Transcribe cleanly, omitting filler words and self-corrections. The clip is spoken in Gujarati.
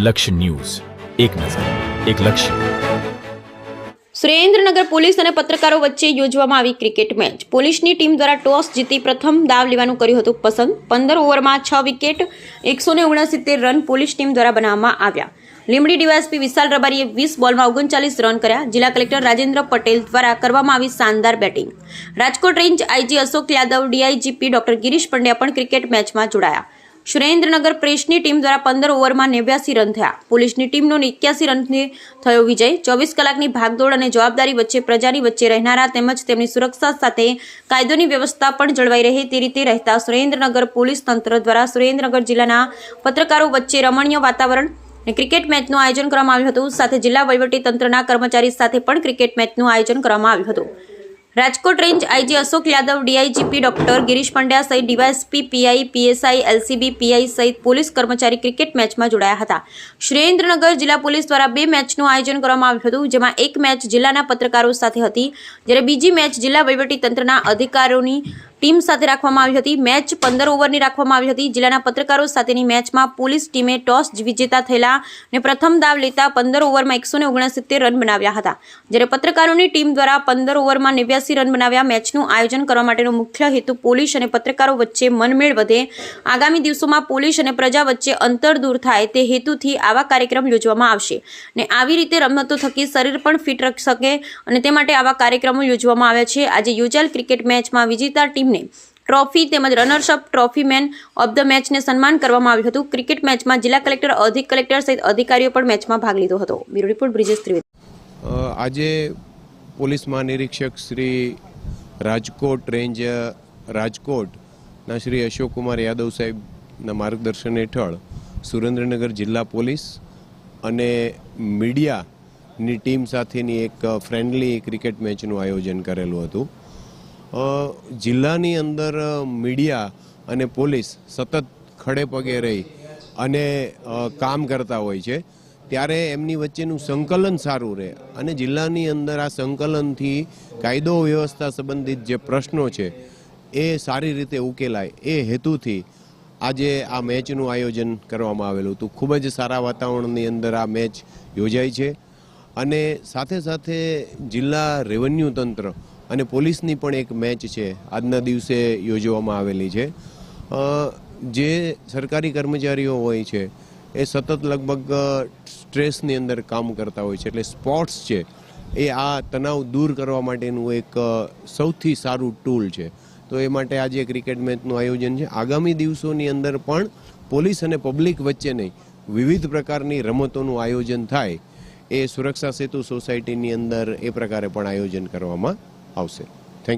લક્ષ્ય ન્યૂઝ, એક નજર, એક લક્ષ્ય. સુરેન્દ્રનગર પોલીસ અને પત્રકારો વચ્ચે યોજવામાં આવી ક્રિકેટ મેચ. પોલીસની ટીમ દ્વારા ટોસ જીતી પ્રથમ દાવ લેવાનું કર્યું હતું પસંદ. 15 ઓવરમાં 6 વિકેટ 169 રન પોલીસ ટીમ દ્વારા બનાવવામાં આવ્યા. લીંબડી ડીવાયએસપી વિશાલ રબારીએ 20 બોલમાં 39 રન કર્યા. જિલ્લા કલેક્ટર રાજેન્દ્ર પટેલ દ્વારા કરવામાં આવી શાનદાર batting. Rajkot range IG Ashok Yadav, DIGP doctor Girish Pandya પણ ક્રિકેટ મેચમાં જોડાયા. સુરેન્દ્રનગર પ્રેસની ટીમ દ્વારા 15 ઓવરમાં 89 રન થયા. પોલીસની ટીમનો 81 રનથી થયો વિજય. 24 કલાકની ભાગદોડ અને જવાબદારી વચ્ચે પ્રજાની વચ્ચે રહેનારા તેમજ તેમની સુરક્ષા સાથે કાયદોની વ્યવસ્થા પણ જળવાઈ રહે તે રીતે રહેતા સુરેન્દ્રનગર પોલીસ તંત્ર દ્વારા સુરેન્દ્રનગર જિલ્લાના પત્રકારો વચ્ચે રમણીય વાતાવરણ અને ક્રિકેટ મેચનું આયોજન કરવામાં આવ્યું હતું. સાથે જિલ્લા વહીવટી તંત્રના કર્મચારી સાથે પણ ક્રિકેટ મેચનું આયોજન કરવામાં આવ્યું હતું. Rajkot range IG Ashok Yadav, DIGP doctor Girish Pandya સહિત DYSP, PI, PSI, LCB, PI સહિત પોલીસ કર્મચારી ક્રિકેટ મેચમાં જોડાયા હતા. સુરેન્દ્રનગર જિલ્લા પોલીસ દ્વારા 2 મેચનું આયોજન કરવામાં આવ્યું હતું, જેમાં એક મેચ જિલ્લાના પત્રકારો સાથે હતી, જ્યારે બીજી મેચ જિલ્લા વહીવટી તંત્રના અધિકારીઓની ટીમ સાથે રાખવામાં આવી હતી. મેચ 15 ઓવરની રાખવામાં આવી હતી. જિલ્લાના પત્રકારો સાથેની મેચમાં પોલીસ ટીમે ટોસ વિજેતા થયેલા અને પ્રથમ દાવ લેતા 15 ઓવરમાં 169 રન બનાવ્યા હતા, જ્યારે પત્રકારોની ટીમ દ્વારા 15 ઓવરમાં 89 રન બનાવ્યા. મેચનું આયોજન કરવા માટેનો મુખ્ય હેતુ પોલીસ અને પત્રકારો વચ્ચે મનમેળ વધે, આગામી દિવસોમાં પોલીસ અને પ્રજા વચ્ચે અંતર દૂર થાય તે હેતુથી આવા કાર્યક્રમ યોજવામાં આવશે અને આવી રીતે રમતો થકી શરીર પણ ફિટ રહી શકે અને તે માટે આવા કાર્યક્રમો યોજવામાં આવ્યા છે. આજે યોજાયેલ ક્રિકેટ મેચમાં વિજેતા ટીમને ટ્રોફી તેમજ runners up trophy man of the મેચને સન્માન કરવામાં આવ્યું હતું. ક્રિકેટ મેચમાં જિલ્લા કલેક્ટર, અધિક કલેક્ટર સહિત અધિકારીઓ પણ મેચમાં ભાગ લીધો હતો. Bureau report Brijesh Trivedi. આજે પોલીસ મહાનિરીક્ષક શ્રી રાજકોટ રેન્જ રાજકોટના શ્રી અશોક કુમાર યાદવ સાહેબના માર્ગદર્શન હેઠળ સુરેન્દ્રનગર જિલ્લા પોલીસ અને મીડિયાની ટીમ સાથેની એક ફ્રેન્ડલી ક્રિકેટ મેચનું આયોજન કરેલું હતું. જિલ્લાની અંદર મીડિયા અને પોલીસ સતત ખડે પગે રહી અને કામ કરતા હોય છે, ત્યારે એમની વચ્ચેનું સંકલન સારું રહે અને જિલ્લાની અંદર આ સંકલનથી કાયદો વ્યવસ્થા સંબંધિત જે પ્રશ્નો છે એ સારી રીતે ઉકેલાય એ હેતુથી આજે આ મેચનું આયોજન કરવામાં આવેલું હતું. ખૂબ જ સારા વાતાવરણની અંદર આ મેચ યોજાઈ છે અને સાથે સાથે જિલ્લા રેવન્યુ તંત્ર અને પોલીસની પણ એક મેચ છે આજના દિવસે યોજવામાં આવેલી છે. જે સરકારી કર્મચારીઓ હોય છે એ સતત લગભગ સ્ટ્રેસની અંદર કામ કરતા હોય છે, એટલે સ્પોર્ટ્સ છે એ આ તણાવ દૂર કરવા માટેનું એક સૌથી સારું ટૂલ છે. તો એ માટે આજે ક્રિકેટ મેચનું આયોજન છે. આગામી દિવસોની અંદર પણ પોલીસ અને પબ્લિક વચ્ચે નહીં, વિવિધ પ્રકારની રમતોનું આયોજન થાય એ સુરક્ષા સેતુ સોસાયટીની અંદર એ પ્રકારે પણ આયોજન કરવામાં આવશે.